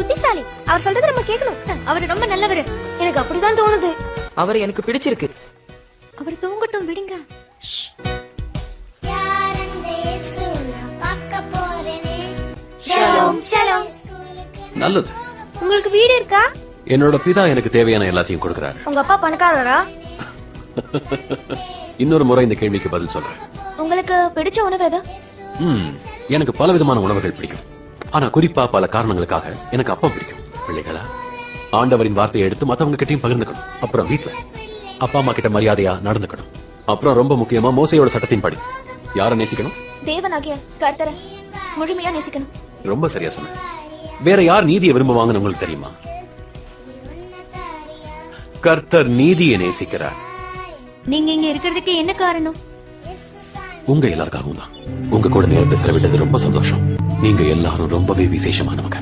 புத்திசாலி. அவர் சொல்றது நம்ம கேட்கணும். அவர் ரொம்ப நல்லவர். எனக்கு அப்படிதான் தோணுது. அவர் எனக்கு பிடிச்சிருக்கு. அவர் தூங்கட்டும், விடுங்க. நல்லது. உங்களுக்கு வீடு இருக்கா? என்னோட பிதா எனக்கு தேவையான எல்லாத்தையும் கொடுக்கறாரு. உங்க அப்பா பணக்காரரா? இன்னொரு முறை இந்த கேள்விக்கு பதில் சொல்றேன். உங்களுக்கு பிடிச்ச உணவு எது? எனக்கு பல விதமான உணவுகள் பிடிக்கும். ஆனா குறிப்பா பல காரணங்களுக்காக எனக்கு அப்பா பிடிக்கும். பிள்ளைகளா, ஆண்டவரின் வார்த்தையை எடுத்து மத்தவங்க கிட்டயும் பகிர்ந்துக்கணும். அப்புறம் வீட்டுல அப்பா அம்மா கிட்ட மரியாதையா நடந்துக்கணும். அப்புறம் ரொம்ப முக்கியமா மோசையோட சட்டத்தின் படி யாரை நேசிக்கணும்? தேவனாகிய கர்த்தரை முழுமையா நேசிக்கணும். ரொம்ப சரியா சொன்ன. வேற யார் நீதியை விரும்புவாங்கன்னு உங்களுக்கு தெரியுமா? கர்த்தர் நீதியை நேசிக்கிறார். நீங்க இங்க இருக்கிறதுக்கு என்ன காரணம்? உங்க எல்லாருக்காகவும் தான். உங்க கூட நேரத்தை செலவிட்டது ரொம்ப சந்தோஷம். நீங்க எல்லாரும் ரொம்பவே விசேஷமானவங்க.